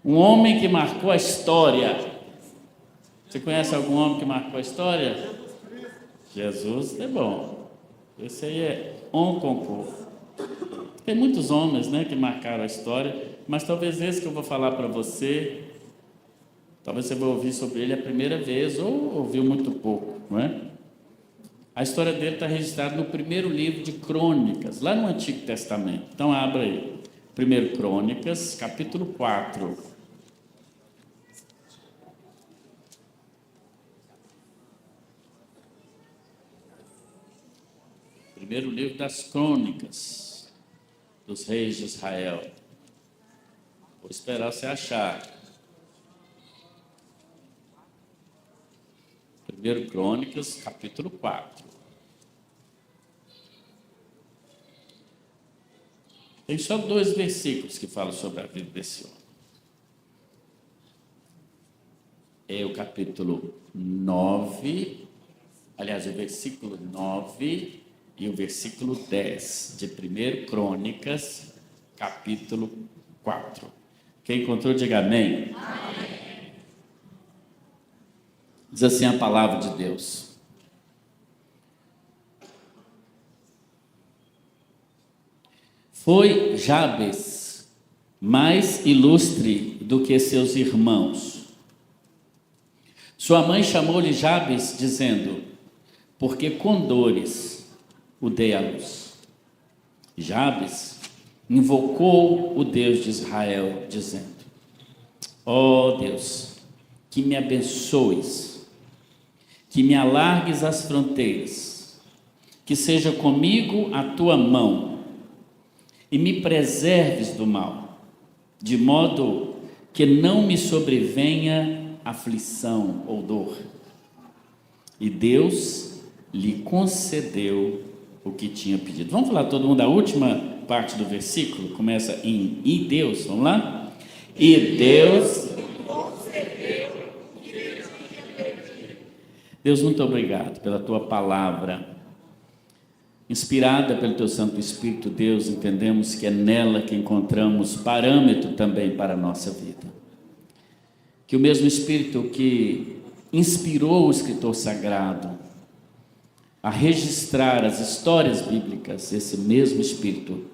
Um homem que marcou a história. Você conhece algum homem que marcou a história? Jesus é bom. Esse aí é um concurso. Tem muitos homens, né, que marcaram a história, mas talvez esse que eu vou falar para você, talvez você vai ouvir sobre ele a primeira vez, ou ouviu muito pouco, não é? A história dele está registrada no primeiro livro de Crônicas, lá no Antigo Testamento. Então, abra aí. 1 Crônicas, capítulo 4. Primeiro livro das Crônicas dos reis de Israel. Vou esperar você achar. 1 Crônicas, capítulo 4. Tem só 2 versículos que falam sobre a vida desse homem. É o capítulo 9, aliás, o versículo 9 e o versículo 10 de 1 Crônicas, capítulo 4. Quem encontrou, diga amém. Amém. Diz assim a palavra de Deus. Foi Jabes mais ilustre do que seus irmãos. Sua mãe chamou-lhe Jabes, dizendo: porque com dores o dei à luz. Jabes invocou o Deus de Israel, dizendo: ó Deus, que me abençoes, que me alargues as fronteiras, que seja comigo a tua mão, e me preserves do mal, de modo que não me sobrevenha aflição ou dor. E Deus lhe concedeu o que tinha pedido. Vamos falar todo mundo a última parte do versículo? Começa em e Deus, vamos lá? E Deus concedeu o que tinha pedido. Deus, muito obrigado pela tua palavra. Inspirada pelo Teu Santo Espírito, Deus, entendemos que é nela que encontramos parâmetro também para a nossa vida. Que o mesmo Espírito que inspirou o escritor sagrado a registrar as histórias bíblicas, esse mesmo Espírito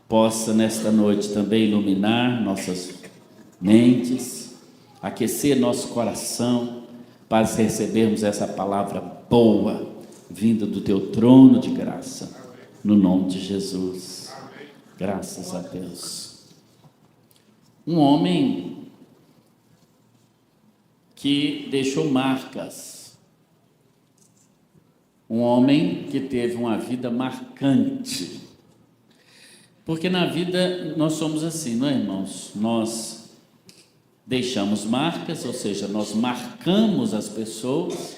possa nesta noite também iluminar nossas mentes, aquecer nosso coração para recebermos essa palavra boa, vinda do teu trono de graça, no nome de Jesus. Graças a Deus. Um homem que deixou marcas, um homem que teve uma vida marcante, porque na vida nós somos assim, não é, irmãos? Nós deixamos marcas, ou seja, nós marcamos as pessoas,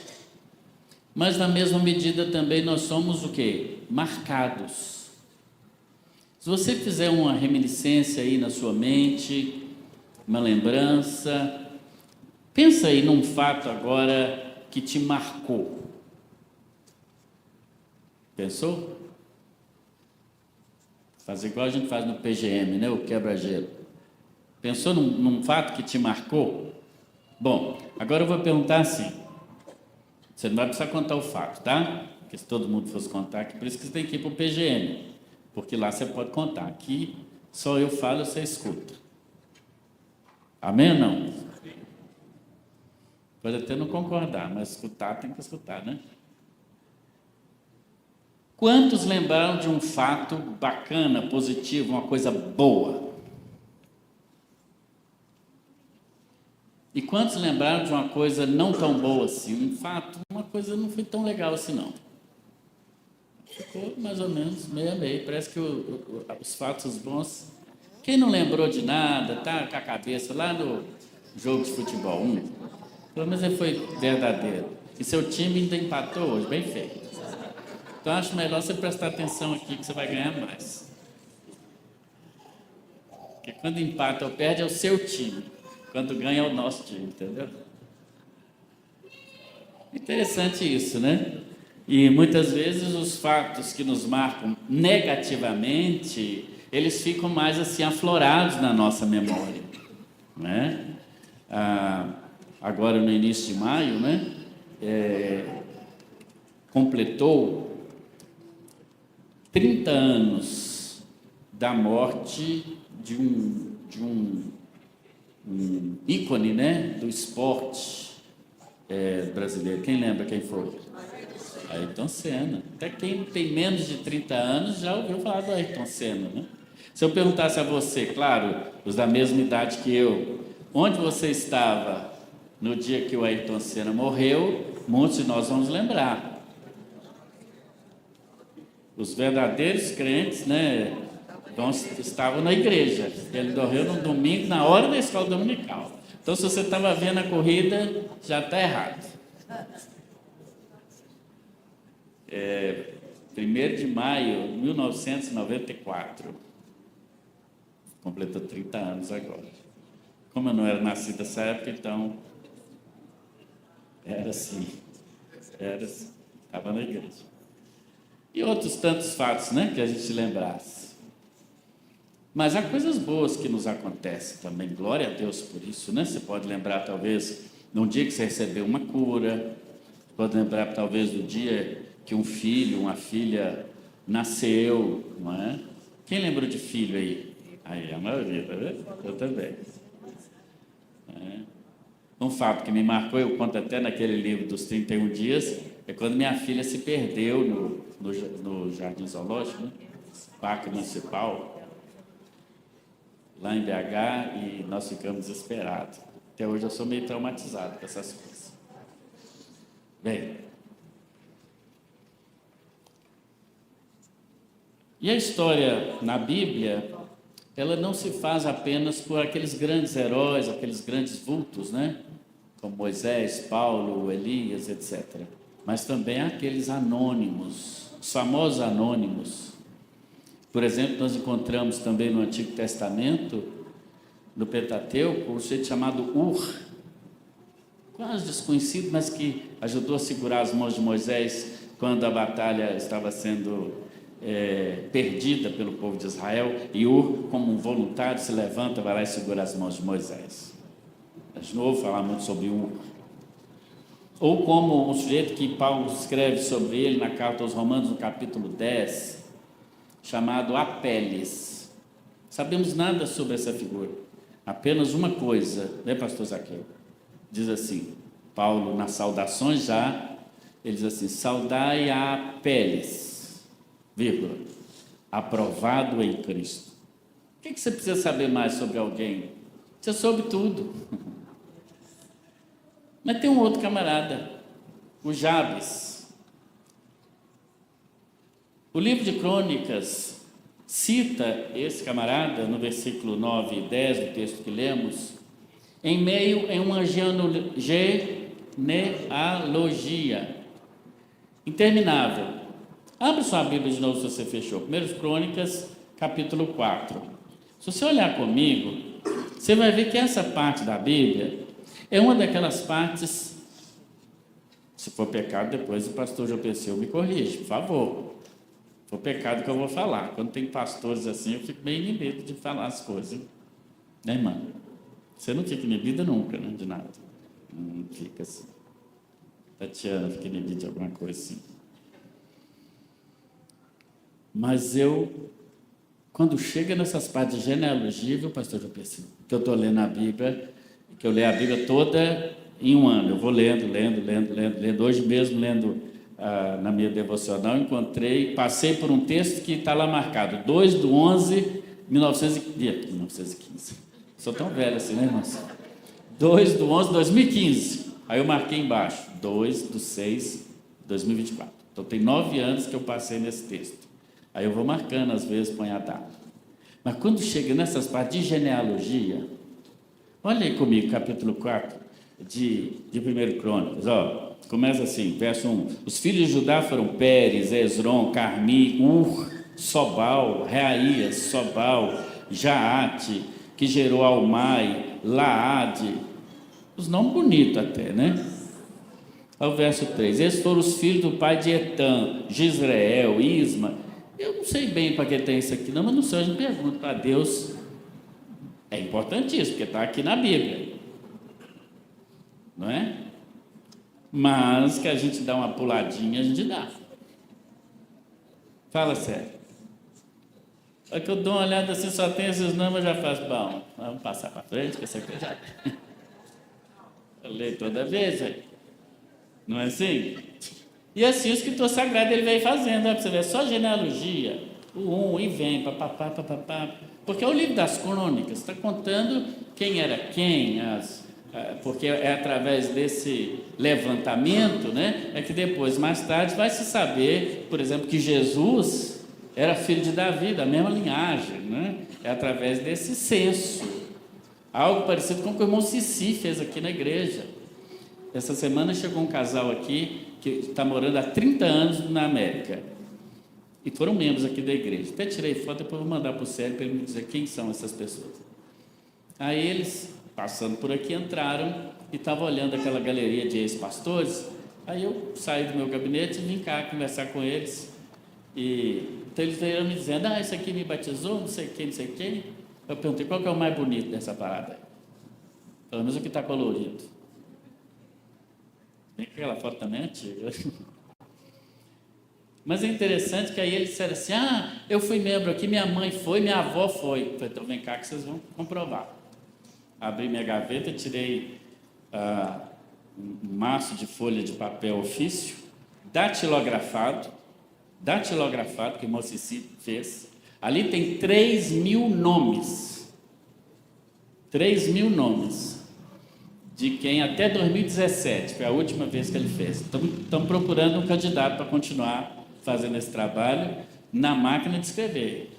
mas na mesma medida também nós somos o quê? Marcados. Se você fizer uma reminiscência aí na sua mente, uma lembrança, pensa aí num fato agora que te marcou. Pensou? Faz igual a gente faz no PGM, né? O quebra-gelo. Pensou num fato que te marcou? Bom, agora eu vou perguntar assim. Você não vai precisar contar o fato, tá? Porque se todo mundo fosse contar aqui, por isso que você tem que ir para o PGM, porque lá você pode contar. Aqui só eu falo e você escuta. Amém ou não? Pode até não concordar, mas escutar tem que escutar, né? Quantos lembraram de um fato bacana, positivo, uma coisa boa? E quantos lembraram de uma coisa não tão boa assim? Um fato, uma coisa não foi tão legal assim não. Ficou mais ou menos meio a meio. Parece que os fatos bons... Quem não lembrou de nada, tá com a cabeça lá no jogo de futebol, pelo menos ele foi verdadeiro. E seu time ainda empatou hoje, bem feito. Então acho melhor você prestar atenção aqui que você vai ganhar mais. Porque quando empata ou perde é o seu time. Quando ganha é o nosso time, entendeu? Interessante isso, né? E muitas vezes os fatos que nos marcam negativamente, eles ficam mais assim aflorados na nossa memória. né? Agora no início de maio, né? Completou 30 anos da morte de um ícone, né? Do esporte brasileiro. Quem lembra quem foi? Ayrton Senna. Até quem tem menos de 30 anos já ouviu falar do Ayrton Senna, né? Se eu perguntasse a você, claro, os da mesma idade que eu, onde você estava no dia que o Ayrton Senna morreu, muitos de nós vamos lembrar. Os verdadeiros crentes, né, estavam na igreja. Ele morreu no domingo, na hora da escola dominical. Então, se você estava vendo a corrida, já está errado. 1º de maio de 1994. Completou 30 anos agora. Como eu não era nascido nessa época, então era assim. Estava na igreja. E outros tantos fatos, né, que a gente lembrasse. Mas há coisas boas que nos acontecem também. Glória a Deus por isso, né? Você pode lembrar, talvez, num dia que você recebeu uma cura. Pode lembrar, talvez, do dia que um filho, uma filha nasceu, não é? Quem lembrou de filho aí? Aí, a maioria, tá vendo? Eu também. Um fato que me marcou, eu conto até naquele livro dos 31 dias, é quando minha filha se perdeu no Jardim Zoológico, né? Parque Municipal, lá em BH, e nós ficamos desesperados. Até hoje eu sou meio traumatizado com essas coisas. Bem, e a história na Bíblia, ela não se faz apenas por aqueles grandes heróis, aqueles grandes vultos, né? Como Moisés, Paulo, Elias, etc. Mas também aqueles anônimos, os famosos anônimos. Por exemplo, nós encontramos também no Antigo Testamento, no Pentateuco, um sujeito chamado Ur, quase desconhecido, mas que ajudou a segurar as mãos de Moisés quando a batalha estava sendo perdida pelo povo de Israel, e Ur, como um voluntário, se levanta, vai lá e segura as mãos de Moisés. De novo, falar muito sobre Ur. Ou como um sujeito que Paulo escreve sobre ele na carta aos Romanos, no capítulo 10, chamado Apeles. Sabemos nada sobre essa figura, apenas uma coisa, né, pastor Zaqueu? Diz assim, Paulo, nas saudações já, ele diz assim, saudai a Apeles, vírgula, aprovado em Cristo. O que você precisa saber mais sobre alguém? Você soube tudo. Mas tem um outro camarada, o Jabes. O livro de Crônicas cita esse camarada no versículo 9 e 10 do texto que lemos, em meio a uma genealogia interminável. Abre sua Bíblia de novo se você fechou. 1 Crônicas, capítulo 4. Se você olhar comigo, você vai ver que essa parte da Bíblia é uma daquelas partes, se for pecado, depois o pastor João Pessoa me corrige, por favor. Se for pecado que eu vou falar. Quando tem pastores assim, eu fico meio inibido de falar as coisas. Né, irmã? Você não fica inibida nunca, né, de nada. Não fica assim. Tatiana fica inibida de alguma coisa assim. Mas quando chega nessas partes de genealogia, viu, pastor João Pessoa, que eu estou lendo a Bíblia, que eu leio a Bíblia toda em um ano. Eu vou lendo. Hoje mesmo, lendo na minha devocional, passei por um texto que está lá marcado, 2/11/1915. Sou tão velho assim, né, irmãos? 2/11/2015. Aí eu marquei embaixo, 2/6/2024. Então tem 9 anos que eu passei nesse texto. Aí eu vou marcando, às vezes, põe a data. Mas quando chega nessas partes de genealogia, olha aí comigo, capítulo 4 de 1 Crônicas, ó, começa assim, verso 1. Os filhos de Judá foram Pérez, Esrom, Carmi, Ur, Sobal, Reaías, Sobal, Jaate, que gerou Almai, Laade, os nomes bonitos até, né? Ao verso 3, esses foram os filhos do pai de Etã, Gisreel, Isma. Eu não sei bem para que tem isso aqui, não, mas não sei, a gente pergunta para Deus. É importantíssimo, porque está aqui na Bíblia, não é? Mas que a gente dá uma puladinha, a gente dá. Fala sério. É que eu dou uma olhada assim, só tem esses nomes, eu já faço, bom, vamos passar para frente, que essa coisa. Eu leio toda vez, aí. Não é assim? E assim o escritor sagrado ele veio fazendo, para você ver, só genealogia, e vem, papapá, porque é o livro das crônicas, está contando quem era quem, porque é através desse levantamento, né, é que depois, mais tarde, vai se saber, por exemplo, que Jesus era filho de Davi, da mesma linhagem, né? É através desse censo, algo parecido com o que o irmão Cici fez aqui na igreja. Essa semana chegou um casal aqui, que está morando há 30 anos na América, e foram membros aqui da igreja. Até tirei foto, depois vou mandar para o Sérgio para ele me dizer quem são essas pessoas. Aí eles, passando por aqui, entraram e estavam olhando aquela galeria de ex-pastores. Aí eu saí do meu gabinete e vim cá conversar com eles. Então eles vieram me dizendo, esse aqui me batizou, não sei quem, não sei quem. Eu perguntei, qual que é o mais bonito dessa parada? Pelo menos o que está colorido. Aquela foto também é antiga. Mas é interessante que aí eles disseram assim, eu fui membro aqui, minha mãe foi, minha avó foi. Eu falei, então vem cá que vocês vão comprovar. Abri minha gaveta, tirei um maço de folha de papel ofício, datilografado, que o irmão Cici fez. Ali tem 3.000 nomes. 3.000 nomes. De quem até 2017, foi a última vez que ele fez. Estamos procurando um candidato para continuar fazendo esse trabalho na máquina de escrever.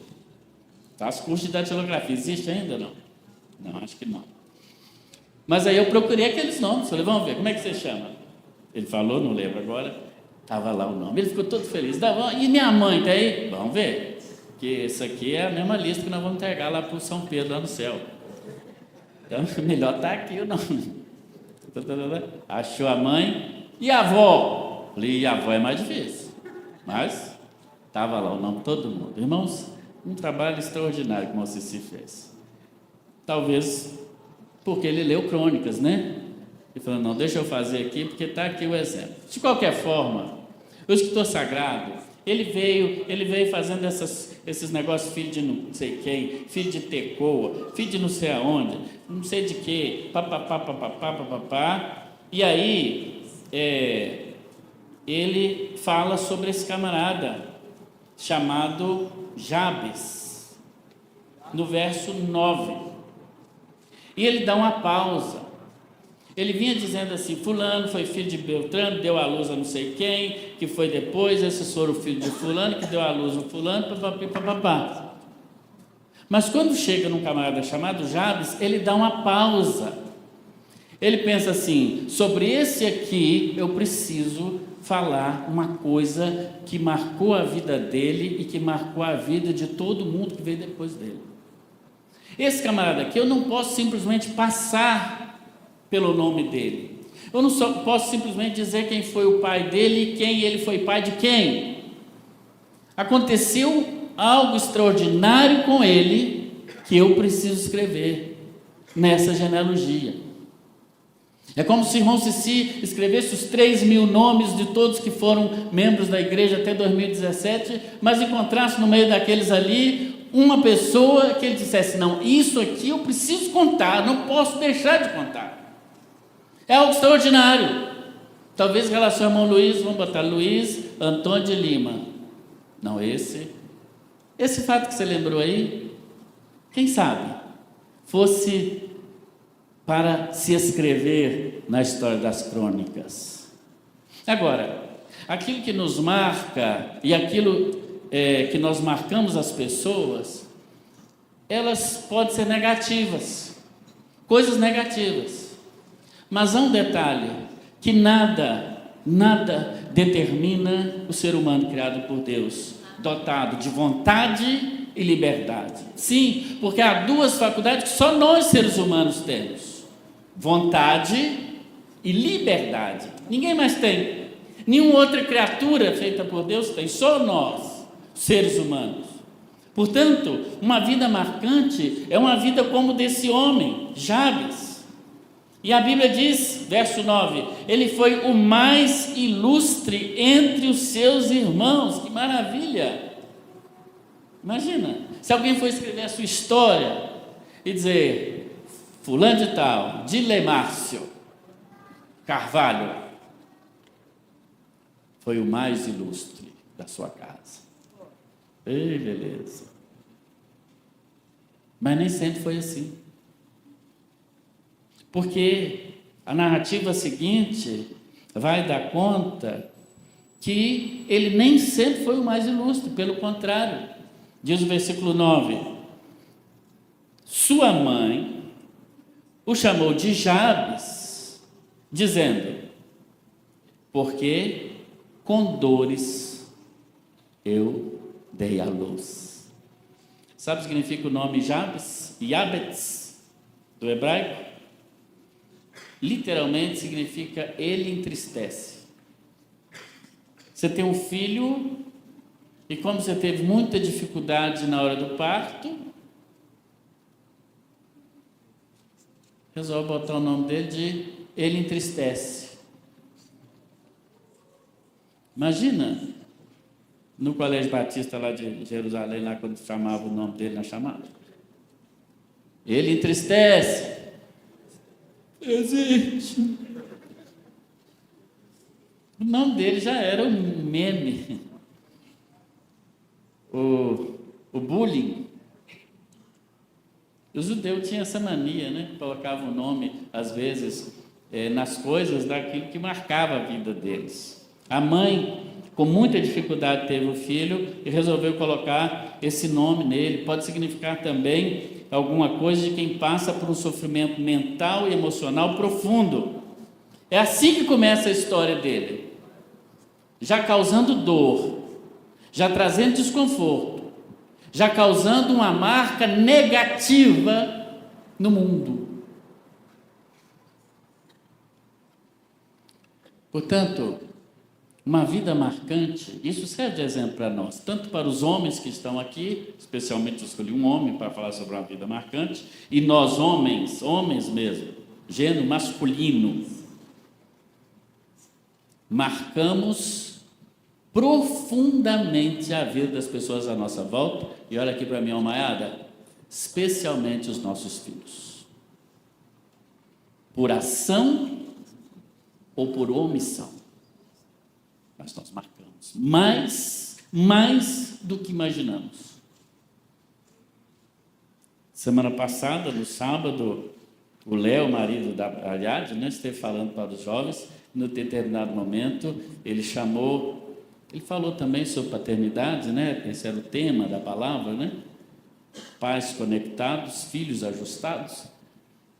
Faz curso de datilografia. Existe ainda? Não? Não, acho que não. Mas aí eu procurei aqueles nomes. Falei, vamos ver, como é que você chama? Ele falou, não lembro agora. Estava lá o nome. Ele ficou todo feliz. E minha mãe está aí? Vamos ver. Que isso aqui é a mesma lista que nós vamos entregar lá para o São Pedro, lá no céu. Então, melhor estar aqui o nome. Achou a mãe. E a avó? Falei, e a avó é mais difícil. Mas estava lá o nome de todo mundo. Irmãos, um trabalho extraordinário que o irmão Cici fez. Talvez porque ele leu crônicas, né? Ele falou, não, deixa eu fazer aqui, porque está aqui o exemplo. De qualquer forma, o escritor sagrado, ele veio fazendo esses negócios, filho de não sei quem, filho de Tecoa, filho de não sei aonde, não sei de quê, papapá. E aí, ele fala sobre esse camarada, chamado Jabes, no verso 9. E ele dá uma pausa. Ele vinha dizendo assim, fulano foi filho de Beltrano, deu à luz a não sei quem, que foi depois, esses foram o filho de fulano, que deu à luz o fulano, papapá. Mas quando chega num camarada chamado Jabes, ele dá uma pausa. Ele pensa assim, sobre esse aqui eu preciso falar uma coisa que marcou a vida dele e que marcou a vida de todo mundo que veio depois dele. Esse camarada aqui, eu não posso simplesmente passar pelo nome dele. Eu não posso simplesmente dizer quem foi o pai dele e quem ele foi pai de quem. Aconteceu algo extraordinário com ele que eu preciso escrever nessa genealogia. É como se o irmão Cici escrevesse os 3.000 nomes de todos que foram membros da igreja até 2017, mas encontrasse no meio daqueles ali uma pessoa que ele dissesse, não, isso aqui eu preciso contar, não posso deixar de contar. É algo extraordinário. Talvez em relação ao irmão Luiz, vamos botar Luiz Antônio de Lima. Não, esse fato que você lembrou aí, quem sabe, fosse para se escrever na história das crônicas. Agora, aquilo que nos marca e aquilo que nós marcamos as pessoas, elas podem ser negativas, coisas negativas, mas há um detalhe, que nada determina o ser humano criado por Deus, dotado de vontade e liberdade. Sim, porque há duas faculdades que só nós seres humanos temos, vontade e liberdade, ninguém mais tem, nenhuma outra criatura feita por Deus tem, só nós, seres humanos. Portanto, uma vida marcante é uma vida como desse homem, Jabes. E a Bíblia diz, verso 9, ele foi o mais ilustre entre os seus irmãos. Que maravilha! Imagina, se alguém for escrever a sua história e dizer, fulano de tal, Dilemárcio Carvalho, foi o mais ilustre da sua casa. Ei, beleza. Mas nem sempre foi assim. Porque a narrativa seguinte vai dar conta que ele nem sempre foi o mais ilustre, pelo contrário. Diz o versículo 9: sua mãe o chamou de Jabes, dizendo, porque com dores eu dei à luz. Sabe o que significa o nome Jabes? Yabetz, do hebraico? Literalmente significa ele entristece. Você tem um filho e como você teve muita dificuldade na hora do parto, resolve botar o nome dele de ele entristece. Imagina, no Colégio Batista lá de Jerusalém, lá quando chamava o nome dele na chamada. Ele entristece. Existe. O nome dele já era um meme. O bullying. O judeu tinha essa mania, né? Colocava o nome, às vezes, nas coisas daquilo que marcava a vida deles. A mãe, com muita dificuldade, teve o filho e resolveu colocar esse nome nele. Pode significar também alguma coisa de quem passa por um sofrimento mental e emocional profundo. É assim que começa a história dele. Já causando dor, já trazendo desconforto, já causando uma marca negativa no mundo. Portanto, uma vida marcante, isso serve de exemplo para nós, tanto para os homens que estão aqui, especialmente eu escolhi um homem para falar sobre uma vida marcante, e nós homens mesmo, gênero masculino, marcamos profundamente a vida das pessoas à nossa volta, e olha aqui para mim, almaiada, especialmente os nossos filhos, por ação ou por omissão, mas nós marcamos, mais do que imaginamos. Semana passada, no sábado, o Léo, marido da Ariadne, né, esteve falando para os jovens, no determinado momento, ele falou também sobre paternidade, né? Esse era o tema da palavra, né? Pais conectados, filhos ajustados.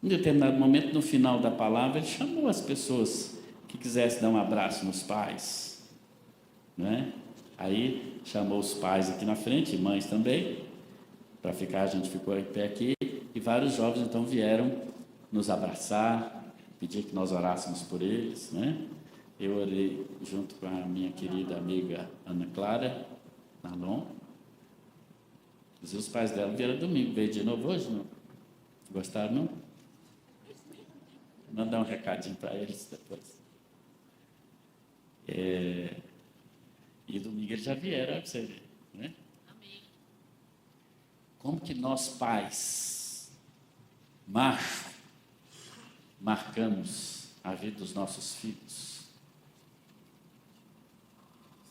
Em determinado momento, no final da palavra, ele chamou as pessoas que quisessem dar um abraço nos pais, né? Aí chamou os pais aqui na frente, e mães também, para ficar, a gente ficou em pé aqui, e vários jovens então vieram nos abraçar, pedir que nós orássemos por eles, né? Eu orei junto com a minha querida amiga Ana Clara Nalon. Os pais dela vieram domingo, veio de novo hoje, não? Gostaram, não? Vou mandar um recadinho para eles depois. E domingo eles já vieram, para você ver, né? Amém. Como que nós pais, marcamos a vida dos nossos filhos?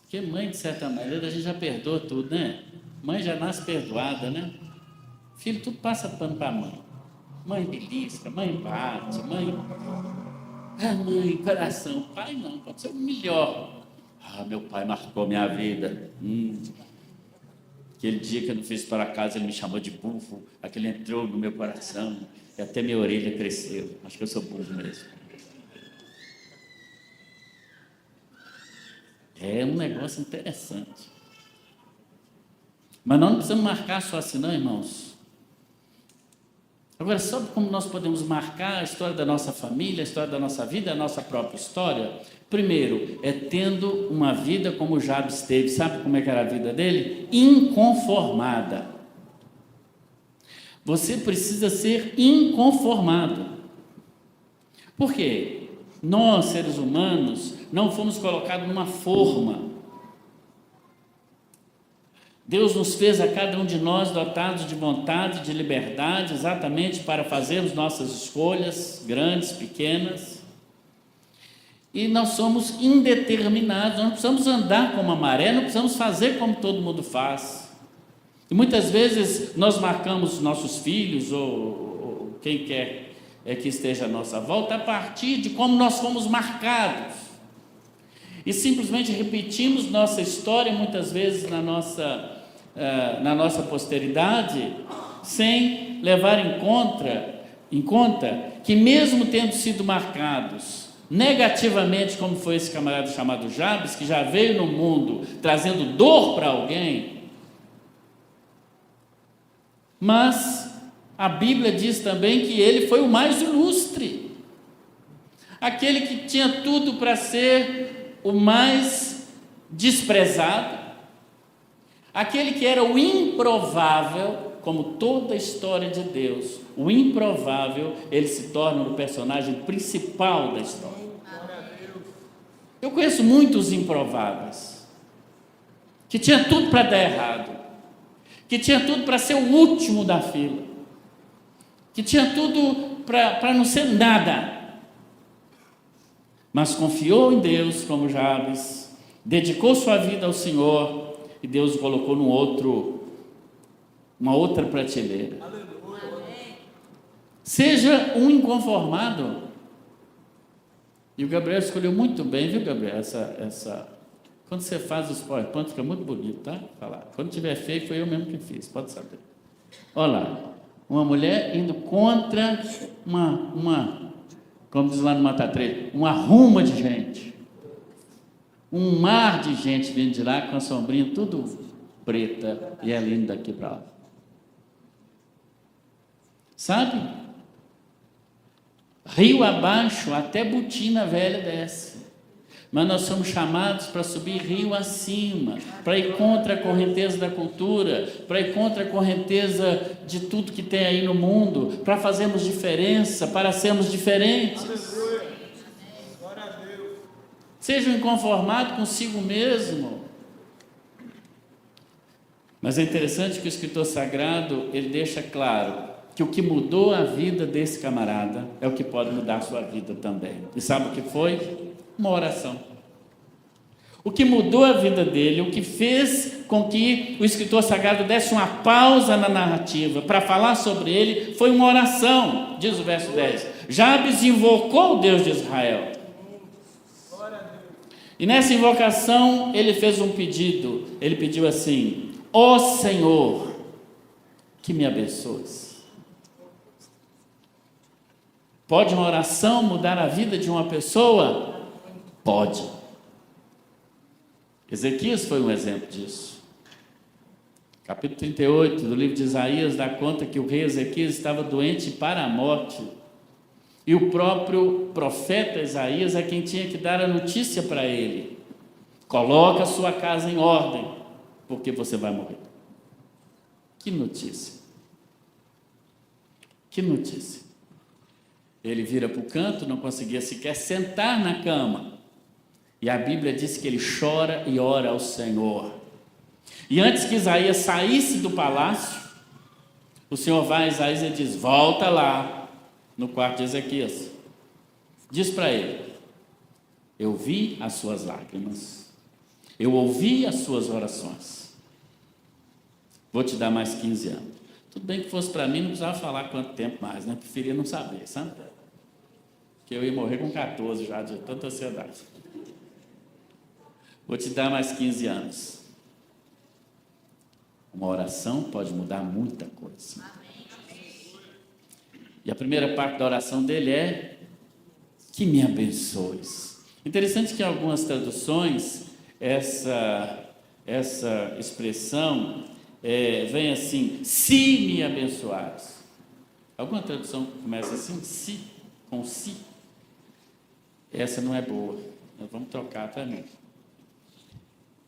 Porque mãe, de certa maneira, a gente já perdoa tudo, né? Mãe já nasce perdoada, né? Filho, tudo passa pano para a mãe. Mãe belisca, mãe bate, mãe... mãe, coração. Pai não, pode ser o melhor. Meu pai marcou minha vida. Aquele dia que eu não fiz para casa, ele me chamou de burro. Aquele entrou no meu coração e até minha orelha cresceu. Acho que eu sou burro mesmo. É um negócio interessante. Mas nós não precisamos marcar só assim, não, irmãos. Agora, sabe como nós podemos marcar a história da nossa família, a história da nossa vida, a nossa própria história? Primeiro, é tendo uma vida como Jabes teve. Sabe como é que era a vida dele? Inconformada. Você precisa ser inconformado. Por quê? Nós, seres humanos, não fomos colocados numa forma. Deus nos fez a cada um de nós dotados de vontade, de liberdade, exatamente para fazermos nossas escolhas, grandes, pequenas. E nós somos indeterminados, nós não precisamos andar como a maré, não precisamos fazer como todo mundo faz. E muitas vezes nós marcamos nossos filhos, ou quem quer que esteja à nossa volta, a partir de como nós fomos marcados. E simplesmente repetimos nossa história, muitas vezes na nossa posteridade, sem levar em conta que mesmo tendo sido marcados negativamente, como foi esse camarada chamado Jabes, que já veio no mundo trazendo dor para alguém, mas a Bíblia diz também que ele foi o mais ilustre, aquele que tinha tudo para ser o mais desprezado, aquele que era o improvável, como toda a história de Deus, o improvável, ele se torna o personagem principal da história. Eu conheço muitos improváveis, que tinha tudo para dar errado, que tinha tudo para ser o último da fila, que tinha tudo para não ser nada, mas confiou em Deus como Jabes, dedicou sua vida ao Senhor, e Deus o colocou uma outra prateleira. Seja um inconformado. E o Gabriel escolheu muito bem, viu, Gabriel? Quando você faz os PowerPoint, fica muito bonito, tá? Falar. Quando tiver feio, foi eu mesmo que fiz, pode saber. Olha lá, uma mulher indo contra como diz lá no Matatreiro, uma ruma de gente. Um mar de gente vindo de lá com a sombrinha tudo preta e ela indo daqui para lá. Sabe? Rio abaixo, até Botina Velha desce. Mas nós somos chamados para subir rio acima, para ir contra a correnteza da cultura, para ir contra a correnteza de tudo que tem aí no mundo, para fazermos diferença, para sermos diferentes. Seja inconformado consigo mesmo. Mas é interessante que o escritor sagrado, ele deixa claro que o que mudou a vida desse camarada é o que pode mudar a sua vida também. E sabe o que foi? Uma oração. O que mudou a vida dele, o que fez com que o escritor sagrado desse uma pausa na narrativa para falar sobre ele, foi uma oração, diz o verso 10. Jabes invocou o Deus de Israel. E nessa invocação ele fez um pedido, ele pediu assim: ó Senhor, que me abençoes. Pode uma oração mudar a vida de uma pessoa? Pode. Ezequias foi um exemplo disso. Capítulo 38 do livro de Isaías dá conta que o rei Ezequias estava doente para a morte. E o próprio profeta Isaías é quem tinha que dar a notícia para ele: coloca a sua casa em ordem, porque você vai morrer. Que notícia! Que notícia! Ele vira para o canto, não conseguia sequer sentar na cama. E a Bíblia diz que ele chora e ora ao Senhor. E antes que Isaías saísse do palácio, o Senhor vai a Isaías e diz: volta lá no quarto de Ezequias. Diz para ele: eu vi as suas lágrimas, eu ouvi as suas orações, vou te dar mais 15 anos. Tudo bem que fosse para mim, não precisava falar quanto tempo mais, né? Preferia não saber, sabe? Que eu ia morrer com 14 já, de tanta ansiedade. Vou te dar mais 15 anos. Uma oração pode mudar muita coisa. E a primeira parte da oração dele é: que me abençoes. Interessante que em algumas traduções essa expressão vem assim: se me abençoares. Alguma tradução começa assim, se, com se. Essa não é boa. Nós vamos trocar também.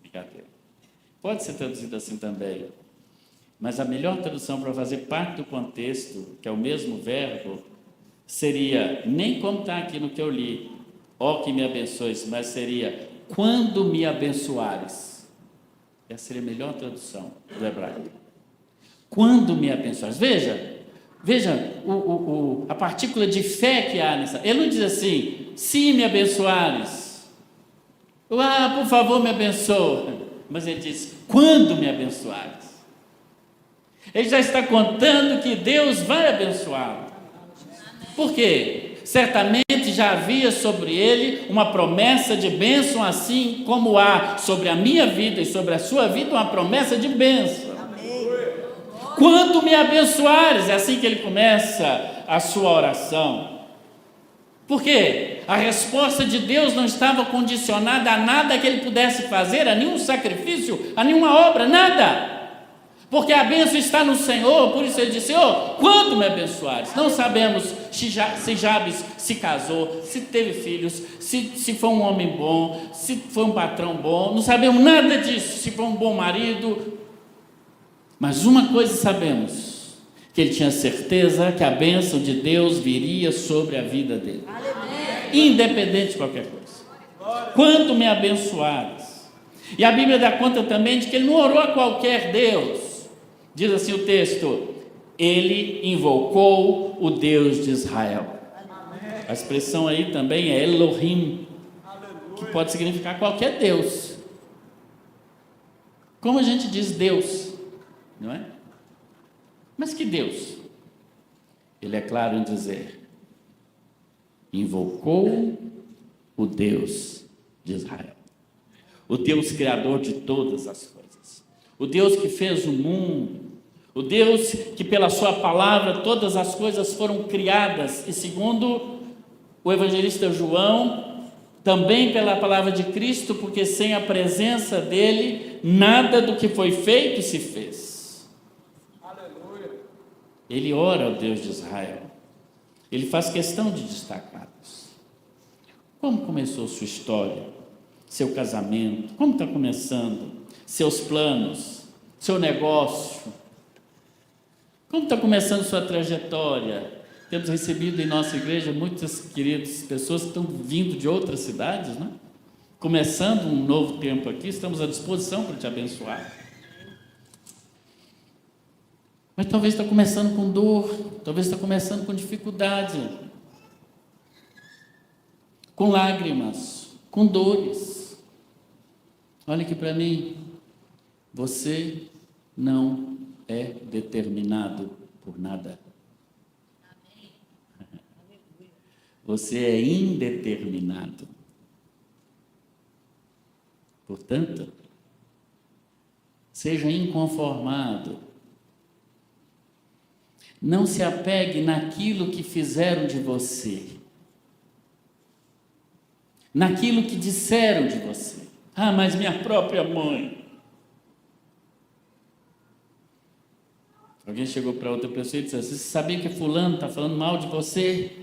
Brincadeira. Pode ser traduzido assim também. Mas a melhor tradução para fazer parte do contexto, que é o mesmo verbo, seria, nem como está aqui no que eu li, ó que me abençoes, mas seria, quando me abençoares. Essa seria a melhor tradução do hebraico. Quando me abençoares. Veja a partícula de fé que há nessa. Ele não diz assim, se me abençoares. Por favor, me abençoa. Mas ele diz, quando me abençoares. Ele já está contando que Deus vai abençoá-lo. Por quê? Certamente já havia sobre ele uma promessa de bênção, assim como há sobre a minha vida e sobre a sua vida uma promessa de bênção. Quando me abençoares, é assim que ele começa a sua oração. Por quê? A resposta de Deus não estava condicionada a nada que ele pudesse fazer, a nenhum sacrifício, a nenhuma obra, nada. Porque a bênção está no Senhor, por isso ele disse, Senhor, quando me abençoares? Não sabemos se Jabes se casou, se teve filhos, se foi um homem bom, se foi um patrão bom, não sabemos nada disso, se foi um bom marido. Mas uma coisa sabemos, que ele tinha certeza que a bênção de Deus viria sobre a vida dele. Independente de qualquer coisa. Quando me abençoares. E a Bíblia dá conta também de que ele não orou a qualquer Deus. Diz assim o texto, ele invocou o Deus de Israel. A expressão aí também é Elohim, que pode significar qualquer Deus. Como a gente diz Deus, não é? Mas que Deus? Ele é claro em dizer, invocou o Deus de Israel. O Deus criador de todas as coisas. O Deus que fez o mundo, o Deus que pela sua palavra todas as coisas foram criadas, e segundo o evangelista João, também pela palavra de Cristo, porque sem a presença dele, nada do que foi feito se fez. Aleluia. Ele ora ao Deus de Israel, ele faz questão de destacar-nos. Como começou sua história, seu casamento, como está começando seus planos, seu negócio, como está começando sua trajetória? Temos recebido em nossa igreja muitas queridas pessoas que estão vindo de outras cidades, né? Começando um novo tempo aqui, estamos à disposição para te abençoar. Mas talvez está começando com dor, talvez está começando com dificuldade, com lágrimas, com dores. Olha aqui para mim. Você não é determinado por nada. Você é indeterminado. Portanto, seja inconformado. Não se apegue naquilo que fizeram de você. Naquilo que disseram de você. Mas minha própria mãe. Alguém chegou para outra pessoa e disse assim, você sabia que fulano está falando mal de você?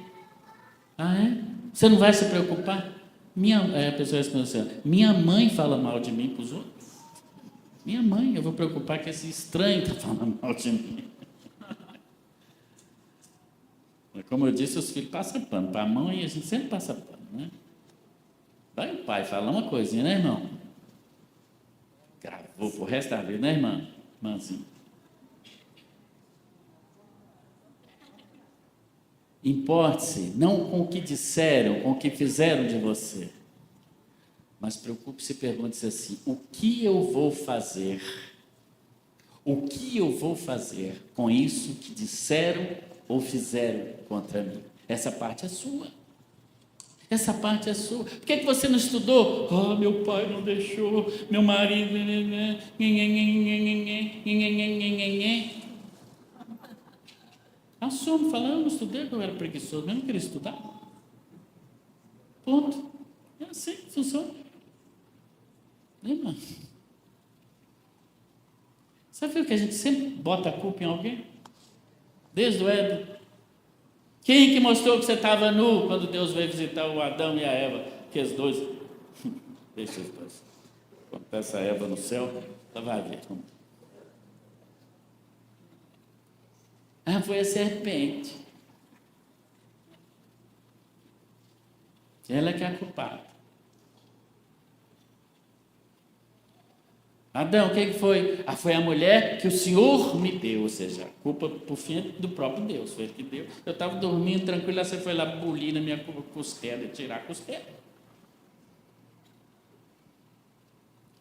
É? Você não vai se preocupar? A pessoa respondeu assim, minha mãe fala mal de mim para os outros. Minha mãe, eu vou preocupar que esse estranho está falando mal de mim. Mas como eu disse, os filhos passam pano. Para a mãe, a gente sempre passa pano, né? Vai o pai falar uma coisinha, né, irmão? Gravou pro resto da vida, né, irmã? Irmãzinha. Importe-se, não com o que disseram, com o que fizeram de você, mas preocupe-se e pergunte-se assim, o que eu vou fazer? O que eu vou fazer com isso que disseram ou fizeram contra mim? Essa parte é sua. Essa parte é sua. Por que você não estudou? Meu pai não deixou, meu marido... Assumo, fala, eu não estudei porque eu era preguiçoso, mas não queria estudar. Ponto. É assim que funciona. Lembra? Sabe o que a gente sempre bota a culpa em alguém? Desde o Éden. Quem que mostrou que você estava nu quando Deus veio visitar o Adão e a Eva? Que os dois. Deixa os dois. Quando essa Eva no céu, ela vai ver. Ah, foi a serpente. Ela que é a culpada. Adão, o que foi? Ah, foi a mulher que o Senhor me deu, ou seja, a culpa, por fim, é do próprio Deus, foi ele que deu. Eu estava dormindo tranquilo, você foi lá bulir na minha costela e tirar a costela.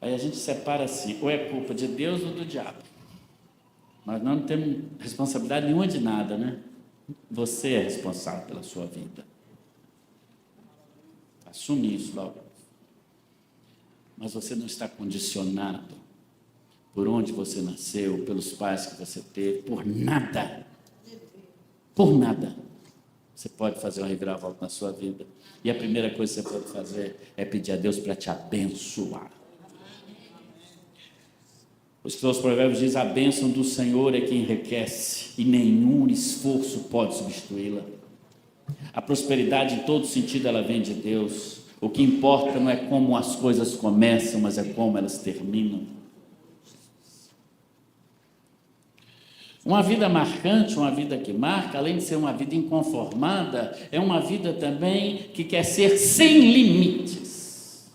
Aí a gente separa assim, ou é culpa de Deus ou do diabo. Mas nós não temos responsabilidade nenhuma de nada, né? Você é responsável pela sua vida. Assume isso logo. Mas você não está condicionado por onde você nasceu, pelos pais que você teve, por nada. Por nada. Você pode fazer uma reviravolta na sua vida. E a primeira coisa que você pode fazer é pedir a Deus para te abençoar. Os provérbios dizem: a bênção do Senhor é que enriquece e nenhum esforço pode substituí-la. A prosperidade em todo sentido ela vem de Deus. O que importa não é como as coisas começam, mas é como elas terminam. Uma vida marcante, uma vida que marca, além de ser uma vida inconformada, é uma vida também que quer ser sem limites.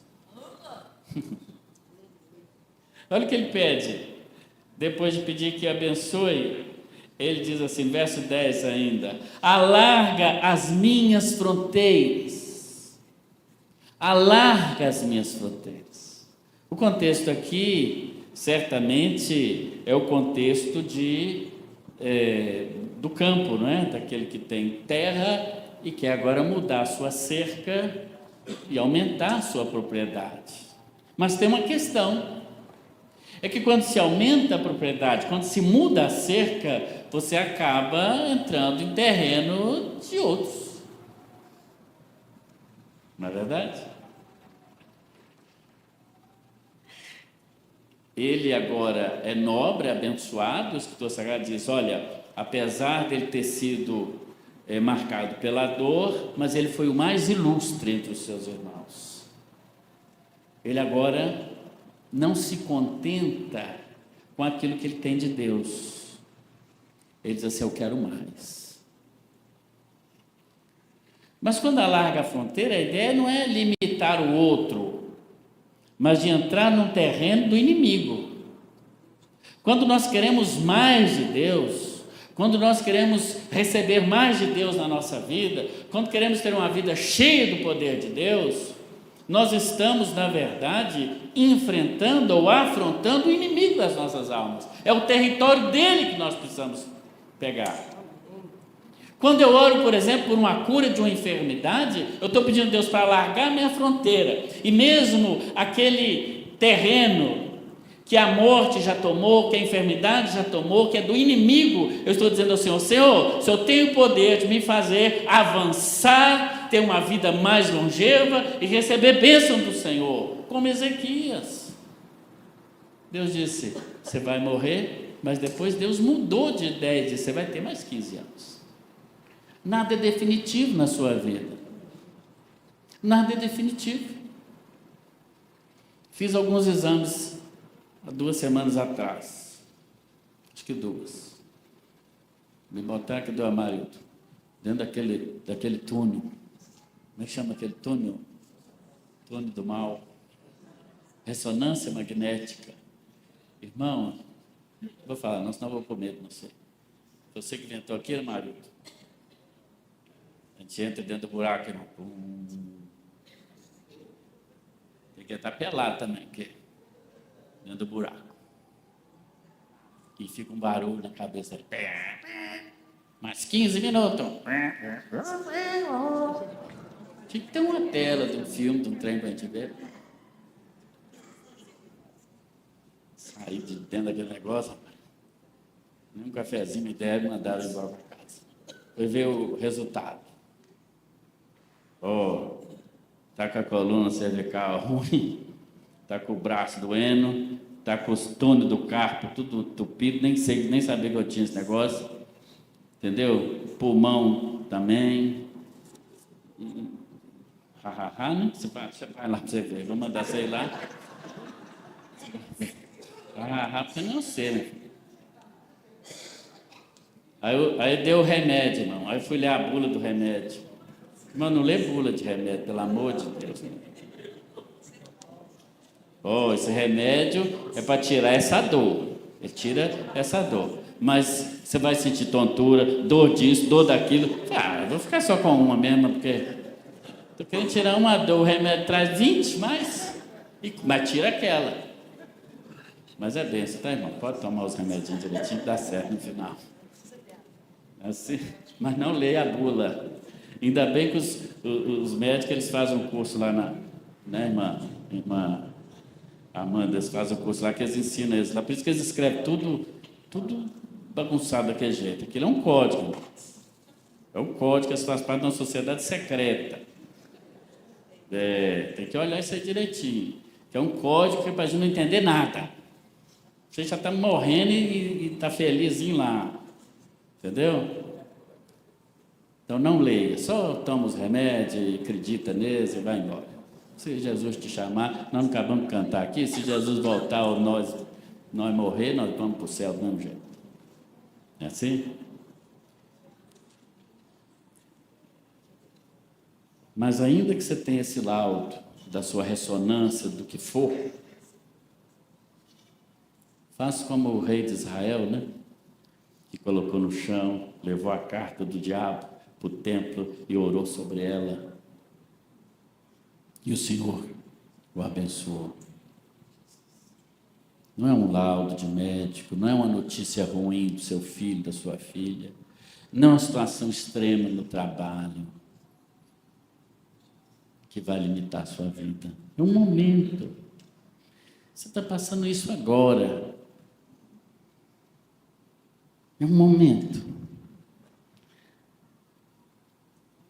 Olha o que ele pede. Depois de pedir que abençoe, ele diz assim, verso 10 ainda: alarga as minhas fronteiras. Alarga as minhas fronteiras. O contexto aqui, certamente, é o contexto do campo, não é? Daquele que tem terra e quer agora mudar a sua cerca e aumentar a sua propriedade. Mas tem uma questão. É que quando se aumenta a propriedade, quando se muda a cerca, você acaba entrando em terreno de outros. Não é verdade? Ele agora é nobre, abençoado. O escritor sagrado diz: olha, apesar dele ter sido marcado pela dor, mas ele foi o mais ilustre entre os seus irmãos. Ele agora não se contenta com aquilo que ele tem de Deus. Ele diz assim: eu quero mais. Mas quando alarga a fronteira, a ideia não é limitar o outro, mas de entrar num terreno do inimigo. Quando nós queremos mais de Deus, quando nós queremos receber mais de Deus na nossa vida, quando queremos ter uma vida cheia do poder de Deus, nós estamos, na verdade, enfrentando ou afrontando o inimigo das nossas almas. É o território dele que nós precisamos pegar. Quando eu oro, por exemplo, por uma cura de uma enfermidade, eu estou pedindo a Deus para alargar minha fronteira. E mesmo aquele terreno que a morte já tomou, que a enfermidade já tomou, que é do inimigo, eu estou dizendo ao Senhor: Senhor, se eu tenho o poder de me fazer avançar, ter uma vida mais longeva e receber bênção do Senhor, como Ezequias. Deus disse: você vai morrer, mas depois Deus mudou de ideia e disse: você vai ter mais 15 anos. Nada é definitivo na sua vida. Nada é definitivo. Fiz alguns exames há 2 semanas atrás. Acho que 2. Me botaram aqui do armário, dentro daquele túnel. Como é que chama aquele túnel? Túnel do mal. Ressonância magnética. Irmão, vou falar, não, senão eu vou com medo, não sei. Você que inventou aqui, armário. A gente entra dentro do buraco, irmão. Tem que estar pelado também, porque dentro do buraco. E fica um barulho na cabeça. Mais 15 minutos. Tinha que ter uma tela de um filme, de um trem para a gente ver. Saí de dentro daquele negócio, rapaz. Nem um cafezinho me deram e mandaram embora para casa. Foi ver o resultado. Tá com a coluna cervical ruim, tá com o braço doendo, tá com os túneis do carpo tudo entupido, nem sabia que eu tinha esse negócio, entendeu? Pulmão também. Né? Você vai lá para você ver, vou mandar você ir lá. Você não sei, né? Aí deu o remédio, irmão. Aí eu fui ler a bula do remédio. Irmão, não lê bula de remédio, pelo amor de Deus. Esse remédio é para tirar essa dor. Ele tira essa dor. Mas você vai sentir tontura, dor disso, dor daquilo. Eu vou ficar só com uma mesmo, porque estou querendo tirar uma dor. O remédio traz 20, mas tira aquela. Mas é benção, tá, irmão? Pode tomar os remédios direitinho que dá certo no final. Assim, mas não leia a bula. Ainda bem que os médicos eles fazem um curso lá né, irmã Amanda, eles fazem um curso lá que eles ensinam eles lá. Por isso que eles escrevem tudo bagunçado daquele jeito. Aquilo é um código. É um código que faz parte de uma sociedade secreta. Tem que olhar isso aí direitinho. Que é um código que é para a gente não entender nada. Você já está morrendo e está felizinho lá. Entendeu? Então não leia, só toma os remédios e acredita neles e vai embora. Se Jesus te chamar, nós não acabamos de cantar aqui, se Jesus voltar ou nós morrer, nós vamos para o céu do mesmo jeito. É assim? Mas ainda que você tenha esse laudo da sua ressonância, do que for, faça como o rei de Israel, né? Que colocou no chão, levou a carta do diabo para o templo e orou sobre ela. E o Senhor o abençoou. Não é um laudo de médico, não é uma notícia ruim do seu filho, da sua filha, não é uma situação extrema no trabalho que vai limitar a sua vida. É um momento. Você está passando isso agora. É um momento.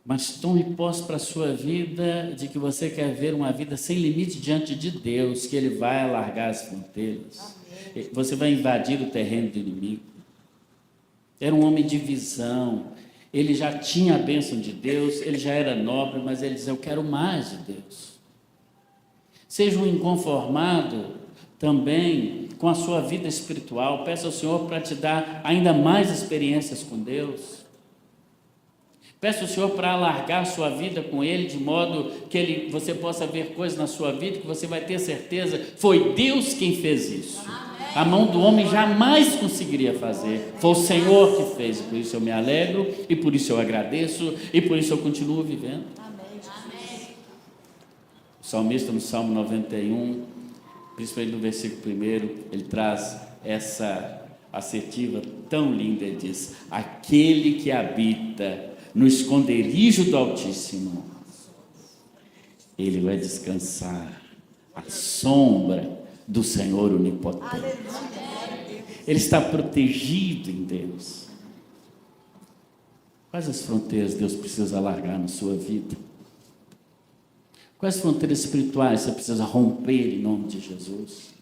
Mas tome posse para a sua vida de que você quer ver uma vida sem limite diante de Deus, que Ele vai alargar as fronteiras. Amém. Você vai invadir o terreno do inimigo. Era um homem de visão. Ele já tinha a bênção de Deus, ele já era nobre, mas ele dizia, eu quero mais de Deus. Seja um inconformado também com a sua vida espiritual. Peça ao Senhor para te dar ainda mais experiências com Deus. Peça ao Senhor para alargar a sua vida com Ele, de modo que você possa ver coisas na sua vida que você vai ter certeza, foi Deus quem fez isso. A mão do homem jamais conseguiria fazer. Foi o Senhor que fez, por isso eu me alegro, e por isso eu agradeço, e por isso eu continuo vivendo. O salmista no Salmo 91, principalmente no versículo 1, ele traz essa assertiva tão linda, ele diz, aquele que habita no esconderijo do Altíssimo, ele vai descansar à sombra do Senhor onipotente. Ele está protegido em Deus. Quais as fronteiras Deus precisa alargar na sua vida? Quais fronteiras espirituais você precisa romper em nome de Jesus?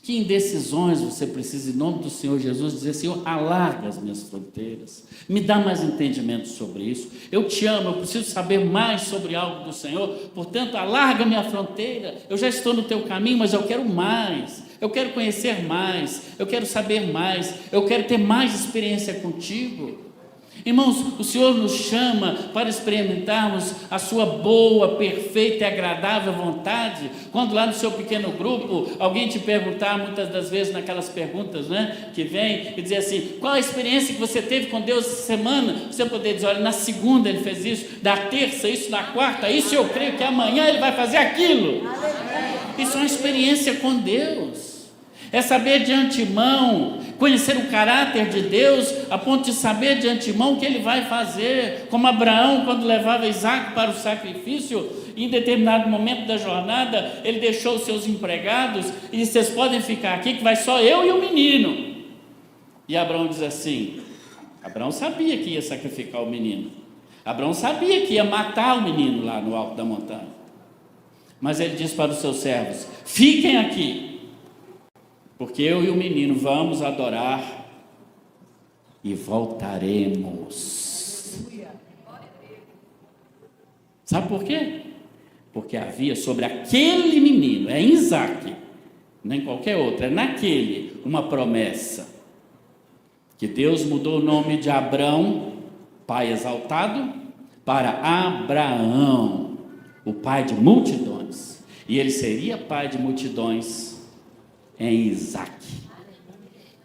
Que indecisões você precisa, em nome do Senhor Jesus, dizer, Senhor, alarga as minhas fronteiras, me dá mais entendimento sobre isso, eu te amo, eu preciso saber mais sobre algo do Senhor, portanto, alarga minha fronteira, eu já estou no teu caminho, mas eu quero mais, eu quero conhecer mais, eu quero saber mais, eu quero ter mais experiência contigo. Irmãos, o Senhor nos chama para experimentarmos a sua boa, perfeita e agradável vontade. Quando lá no seu pequeno grupo, alguém te perguntar, muitas das vezes naquelas perguntas, né, que vem e dizer assim, qual a experiência que você teve com Deus essa semana? Você poder dizer, olha, na segunda ele fez isso, na terça isso, na quarta isso, eu creio que amanhã ele vai fazer aquilo. Isso é uma experiência com Deus. É saber de antemão, conhecer o caráter de Deus, a ponto de saber de antemão o que Ele vai fazer, como Abraão, quando levava Isaac para o sacrifício, em determinado momento da jornada, ele deixou os seus empregados, e disse, vocês podem ficar aqui, que vai só eu e o menino, e Abraão diz assim, Abraão sabia que ia sacrificar o menino, Abraão sabia que ia matar o menino lá no alto da montanha, mas ele diz para os seus servos, fiquem aqui, porque eu e o menino vamos adorar e voltaremos. Sabe por quê? Porque havia sobre aquele menino, é em Isaac, nem qualquer outro, é naquele, uma promessa. que Deus mudou o nome de Abrão, pai exaltado, para Abraão, o pai de multidões. E ele seria pai de multidões em Isaac.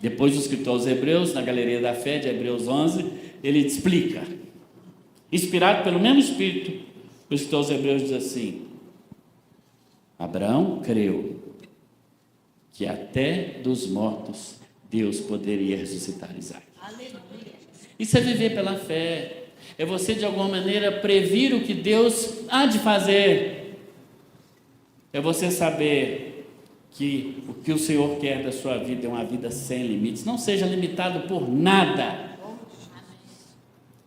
Depois o escritor aos Hebreus, na Galeria da Fé de Hebreus 11, ele explica, inspirado pelo mesmo Espírito, o escritor aos Hebreus diz assim: Abraão creu que até dos mortos Deus poderia ressuscitar Isaac. Isso é viver pela fé, é você de alguma maneira previr o que Deus há de fazer, é você saber que o que o Senhor quer da sua vida é uma vida sem limites. Não seja limitado por nada,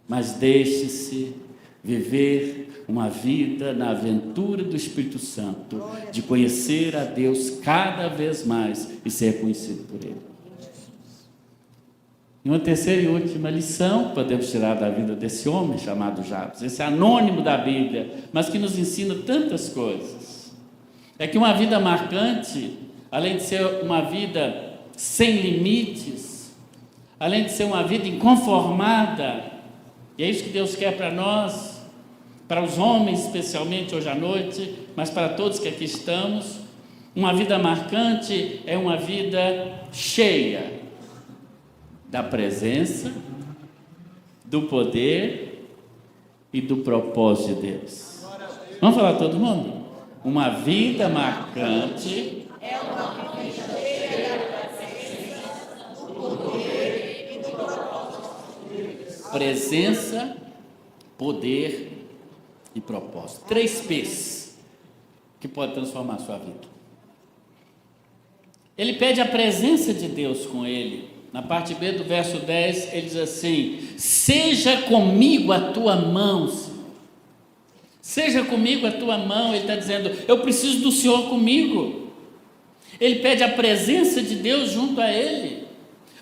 mas deixe-se viver uma vida na aventura do Espírito Santo, de conhecer a Deus cada vez mais e ser conhecido por Ele. E uma terceira e última lição que podemos tirar da vida desse homem chamado Jabes, esse anônimo da Bíblia, mas que nos ensina tantas coisas, é que uma vida marcante, além de ser uma vida sem limites, além de ser uma vida inconformada, e é isso que Deus quer para nós, para os homens especialmente hoje à noite, mas para todos que aqui estamos, uma vida marcante é uma vida cheia da presença, do poder e do propósito de Deus. Vamos falar todo mundo? Uma vida marcante é uma vida cheia da presença, do poder e do propósito de Deus. Presença, poder e propósito. 3 P's que podem transformar a sua vida. Ele pede a presença de Deus com ele. Na parte B do verso 10, ele diz assim: seja comigo a tua mão, Senhor. Seja comigo a tua mão. Ele está dizendo, eu preciso do Senhor comigo. Ele pede a presença de Deus junto a ele,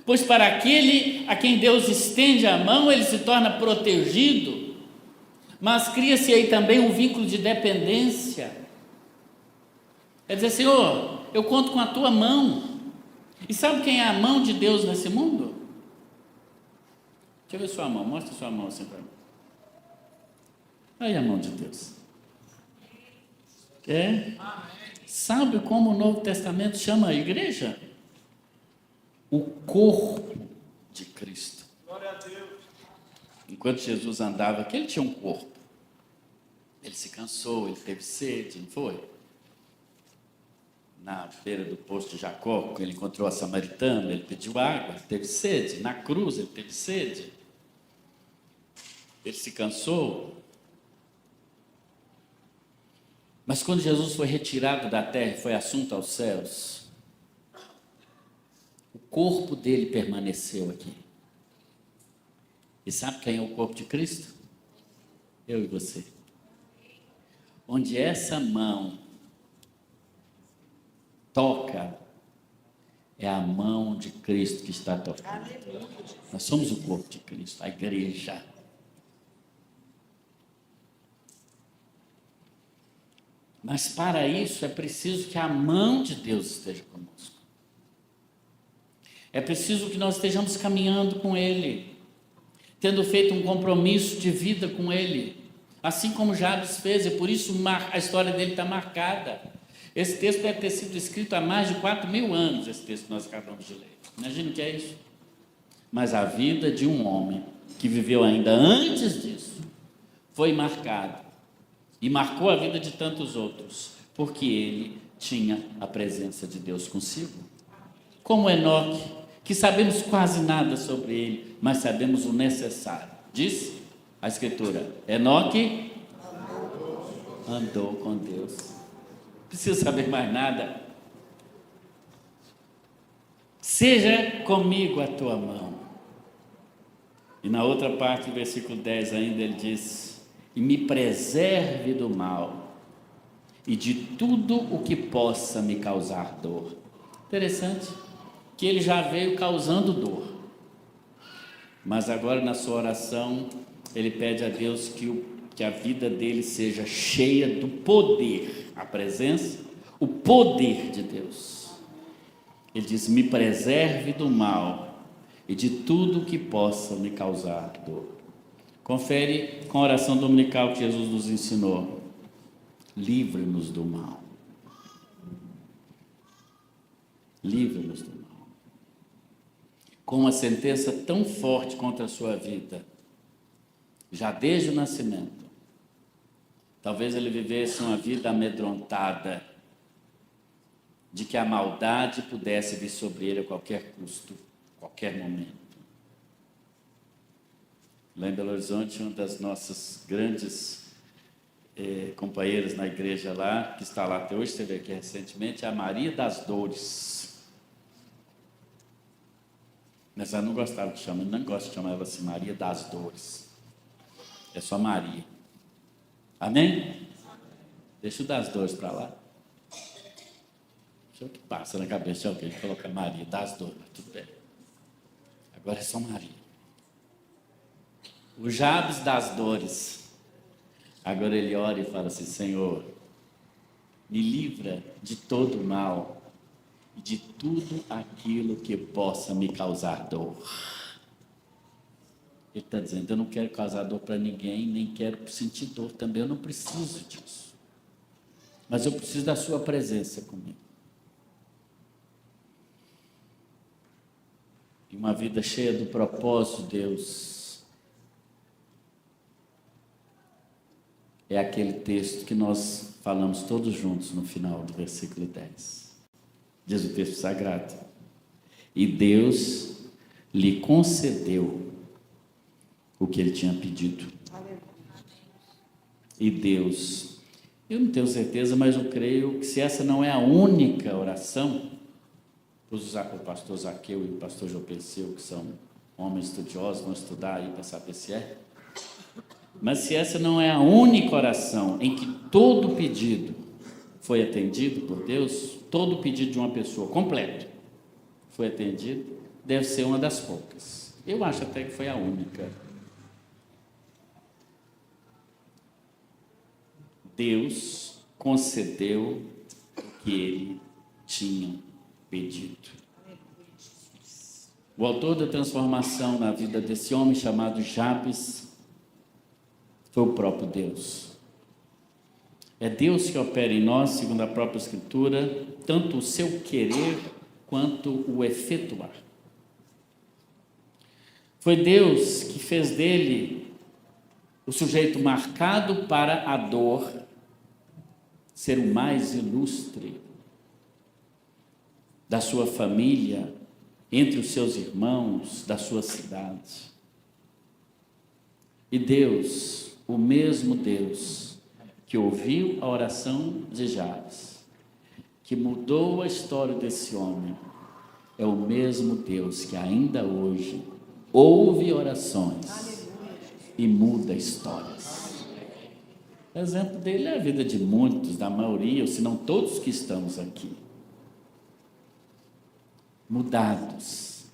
pois para aquele a quem Deus estende a mão, ele se torna protegido, mas cria-se aí também um vínculo de dependência. É dizer, Senhor, eu conto com a tua mão. E sabe quem é a mão de Deus nesse mundo? Deixa eu ver sua mão, mostra sua mão assim para mim. Aí a mão de Deus. Sabe como o Novo Testamento chama a igreja? O corpo de Cristo. Glória a Deus. Enquanto Jesus andava aqui, ele tinha um corpo. Ele se cansou, ele teve sede, não foi? Na beira do poço de Jacó, quando ele encontrou a samaritana, ele pediu água, ele teve sede. Na cruz, ele teve sede. Ele se cansou. Mas quando Jesus foi retirado da terra e foi assunto aos céus, o corpo dele permaneceu aqui. E sabe quem é o corpo de Cristo? Eu e você. Onde essa mão toca, é a mão de Cristo que está tocando. Nós somos o corpo de Cristo, a igreja. Mas para isso é preciso que a mão de Deus esteja conosco. É preciso que nós estejamos caminhando com Ele, tendo feito um compromisso de vida com Ele, assim como Jabes fez, e por isso a história dele está marcada. Esse texto deve ter sido escrito há mais de 4.000 anos, esse texto que nós acabamos de ler. Imagina o que é isso. Mas a vida de um homem que viveu ainda antes disso foi marcada, e marcou a vida de tantos outros, porque ele tinha a presença de Deus consigo. Como Enoque, que sabemos quase nada sobre ele, mas sabemos o necessário. Diz a Escritura, Enoque andou com Deus. Não precisa saber mais nada. Seja comigo a tua mão. E na outra parte do versículo 10 ainda ele diz, e me preserve do mal e de tudo o que possa me causar dor. Interessante que ele já veio causando dor, mas agora na sua oração ele pede a Deus que a vida dele seja cheia do poder, a presença, o poder de Deus. Ele diz, me preserve do mal e de tudo que possa me causar dor. Confere com a oração dominical que Jesus nos ensinou. Livre-nos do mal. Livre-nos do mal. Com uma sentença tão forte contra a sua vida, já desde o nascimento, talvez ele vivesse uma vida amedrontada de que a maldade pudesse vir sobre ele a qualquer custo, a qualquer momento. Lá em Belo Horizonte, uma das nossas grandes companheiras na igreja lá, que está lá até hoje, esteve aqui recentemente, é a Maria das Dores. Mas ela não gostava de chamar, não gosta de chamar ela assim, Maria das Dores. É só Maria. Amém? Deixa o das dores para lá. Deixa o que passa na cabeça de alguém colocar Maria das dores, tudo bem. Agora é só Maria. O Jabes das dores. Agora ele ora e fala assim: Senhor, me livra de todo o mal e de tudo aquilo que possa me causar dor. Ele está dizendo: eu não quero causar dor para ninguém, nem quero sentir dor também, eu não preciso disso. Mas eu preciso da sua presença comigo. E uma vida cheia do propósito, Deus, é aquele texto que nós falamos todos juntos no final do versículo 10. Diz o texto sagrado: e Deus lhe concedeu o que ele tinha pedido. E Deus, eu não tenho certeza, mas eu creio que se essa não é a única oração, vou usar para o pastor Zaqueu e o pastor João Perseu, que são homens estudiosos, vão estudar aí para saber se é. Mas se essa não é a única oração em que todo pedido foi atendido por Deus, todo pedido de uma pessoa completo foi atendido, deve ser uma das poucas. Eu acho até que foi a única. Deus concedeu o que ele tinha pedido. O autor da transformação na vida desse homem chamado Jabes foi o próprio Deus. É Deus que opera em nós, segundo a própria Escritura, tanto o seu querer quanto o efetuar. Foi Deus que fez dele o sujeito marcado para a dor, ser o mais ilustre da sua família, entre os seus irmãos, da sua cidade. E Deus, o mesmo Deus que ouviu a oração de Jabes, que mudou a história desse homem, é o mesmo Deus que ainda hoje ouve orações e muda histórias. O exemplo dele é a vida de muitos, da maioria, ou se não todos que estamos aqui. Mudados,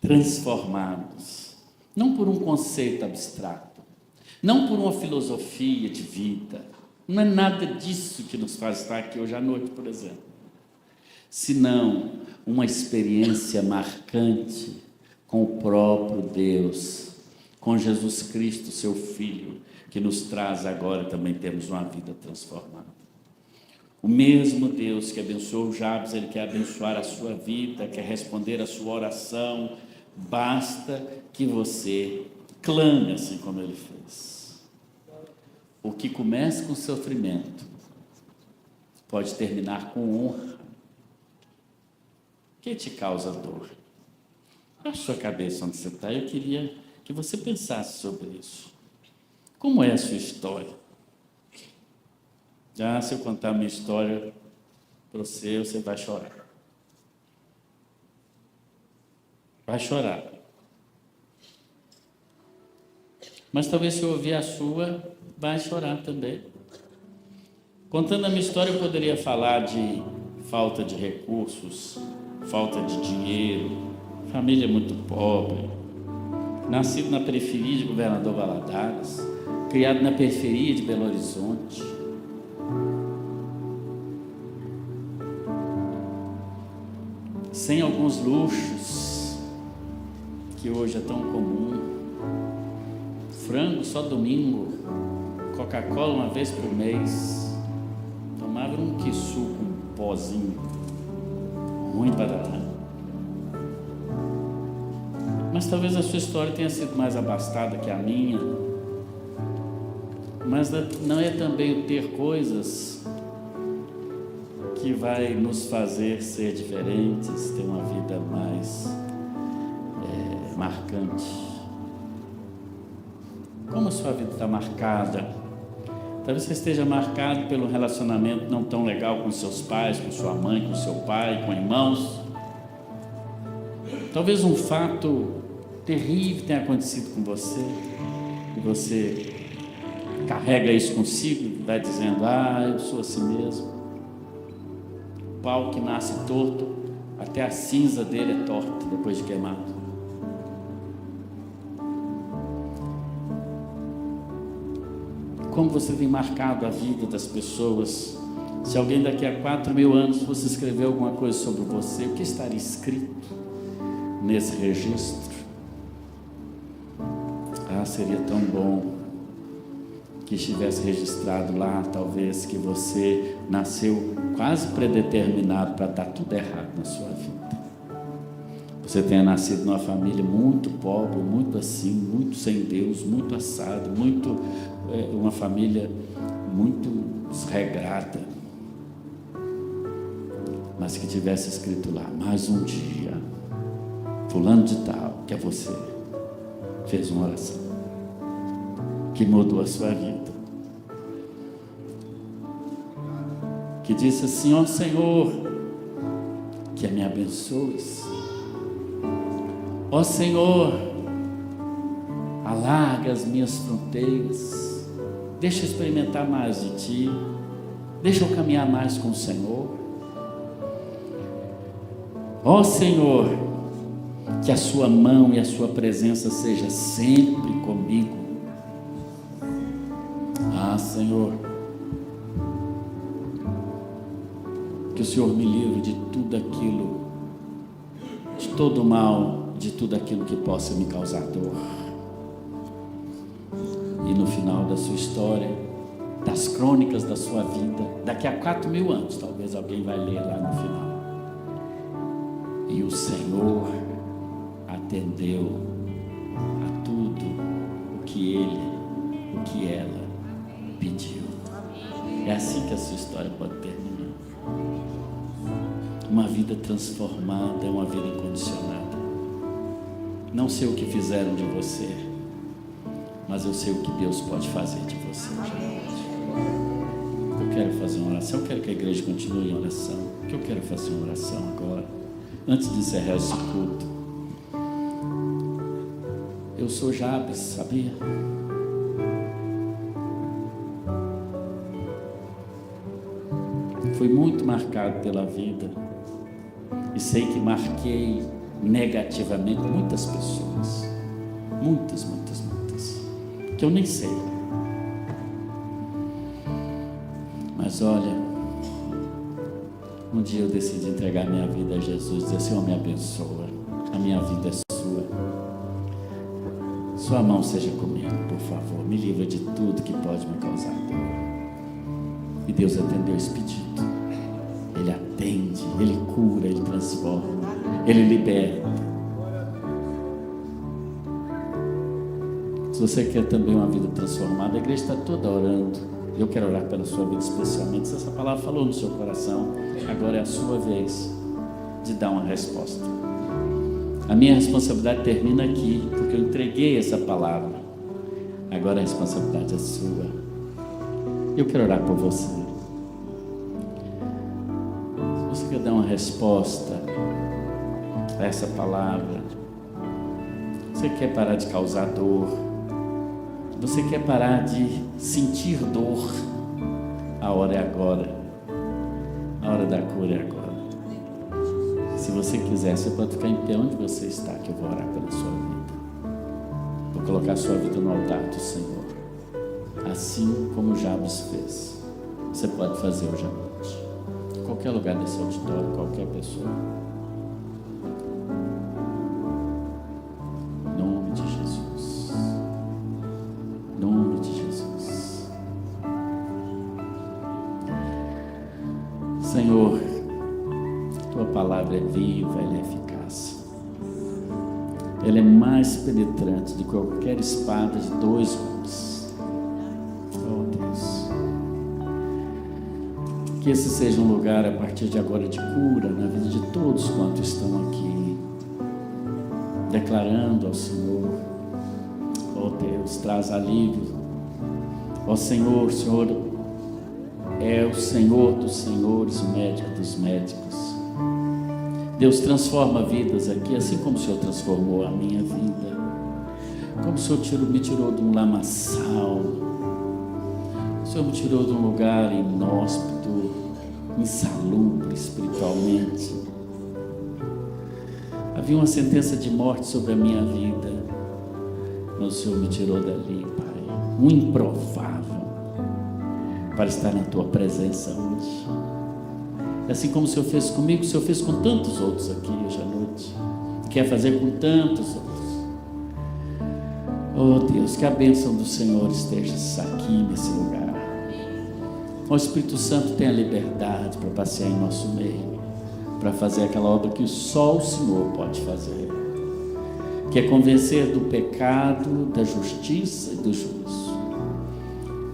transformados, não por um conceito abstrato, não por uma filosofia de vida, não é nada disso que nos faz estar aqui hoje à noite, por exemplo, senão uma experiência marcante com o próprio Deus, com Jesus Cristo, seu Filho, que nos traz agora também temos uma vida transformada. O mesmo Deus que abençoou Jabes, ele quer abençoar a sua vida, quer responder a sua oração. Basta que você clame assim como ele fez. O que começa com sofrimento pode terminar com honra. O que te causa dor? A sua cabeça onde você está, eu queria que você pensasse sobre isso. Como é a sua história? Já se eu contar a minha história para você, você vai chorar. Vai chorar. Mas talvez se eu ouvir a sua, vai chorar também. Contando a minha história, eu poderia falar de falta de recursos, falta de dinheiro, família muito pobre, nascido na periferia de Governador Valadares, criado na periferia de Belo Horizonte. Sem alguns luxos, que hoje é tão comum. Frango só domingo, Coca-Cola uma vez por mês, tomava um quiçu com um pozinho, ruim para dar. Mas talvez a sua história tenha sido mais abastada que a minha, mas não é também o ter coisas que vai nos fazer ser diferentes, ter uma vida mais marcante. Como a sua vida está marcada? Talvez você esteja marcado pelo relacionamento não tão legal com seus pais, com sua mãe, com seu pai, com irmãos. Talvez um fato terrível tenha acontecido com você, e você carrega isso consigo e vai dizendo: eu sou assim mesmo. O pau que nasce torto, até a cinza dele é torta depois de queimado. Como você tem marcado a vida das pessoas? Se alguém daqui a 4.000 anos fosse escrever alguma coisa sobre você, o que estaria escrito nesse registro? Seria tão bom que estivesse registrado lá, talvez, que você nasceu quase predeterminado para dar tudo errado na sua vida. Você tenha nascido numa família muito pobre, muito assim, muito sem Deus, muito assado, uma família muito desregrada, mas que tivesse escrito lá: mais um dia, fulano de tal, que é você, fez uma oração que mudou a sua vida, que disse assim: ó Senhor, que me abençoes, ó Senhor, alarga as minhas fronteiras, deixa eu experimentar mais de Ti, deixa eu caminhar mais com o Senhor, ó Senhor, que a Sua mão e a Sua presença seja sempre comigo. Senhor, que o Senhor me livre de tudo aquilo, de todo o mal, de tudo aquilo que possa me causar dor. E no final da sua história, das crônicas da sua vida, daqui a 4.000 anos, talvez alguém vai ler lá no final: e o Senhor atendeu a tudo o que ela pediu. É assim que a sua história pode terminar. Uma vida transformada é uma vida incondicionada. Não sei o que fizeram de você, mas eu sei o que Deus pode fazer de você hoje. Eu quero fazer uma oração. Eu quero que a igreja continue em oração. Eu quero fazer uma oração agora, antes de encerrar esse culto. Eu sou Jabes, sabia? Fui muito marcado pela vida e sei que marquei negativamente muitas pessoas, muitas, que eu nem sei. Mas olha, um dia eu decidi entregar minha vida a Jesus, dizer: Senhor, me abençoa, a minha vida é sua, Sua mão seja comigo, por favor, me livra de tudo que pode me causar dor. E Deus atendeu esse pedido. Ele atende, Ele cura, Ele transforma, Ele liberta. Se você quer também uma vida transformada, a igreja está toda orando. Eu quero orar pela sua vida especialmente. Se essa palavra falou no seu coração, agora é a sua vez de dar uma resposta. A minha responsabilidade termina aqui, porque eu entreguei essa palavra. Agora a responsabilidade é sua. Eu quero orar por você. Se você quer dar uma resposta a essa palavra, você quer parar de causar dor, você quer parar de sentir dor, a hora é agora, a hora da cura é agora. Se você quiser, você pode ficar em pé onde você está, que eu vou orar pela sua vida. Vou colocar a sua vida no altar do Senhor, assim como Jabes fez. Você pode fazer hoje à noite, em qualquer lugar desse auditório, qualquer pessoa. Senhor, tua palavra é viva, ela é eficaz. Ela é mais penetrante do que qualquer espada de 2 gumes. Oh Deus, que esse seja um lugar a partir de agora de cura na vida de todos quantos estão aqui, declarando ao Senhor. Oh Deus, traz alívio. Oh Senhor, o Senhor é o Senhor dos senhores, o médico dos médicos. Deus, transforma vidas aqui, assim como o Senhor transformou a minha vida. Como o Senhor me tirou de um lamaçal. O Senhor me tirou de um lugar inóspito, insalubre espiritualmente. Havia uma sentença de morte sobre a minha vida, mas o Senhor me tirou dali, Pai, um improvável, para estar na Tua presença hoje. Assim como o Senhor fez comigo, o Senhor fez com tantos outros aqui hoje à noite, quer fazer com tantos outros. Oh Deus, que a bênção do Senhor esteja aqui nesse lugar. O Espírito Santo tem a liberdade para passear em nosso meio, para fazer aquela obra que só o Senhor pode fazer, que é convencer do pecado, da justiça e do juízo.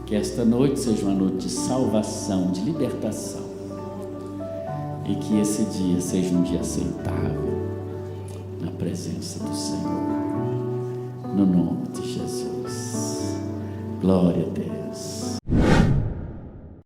Que esta noite seja uma noite de salvação, de libertação, e que esse dia seja um dia aceitável na presença do Senhor, no nome de Jesus. Glória a Deus.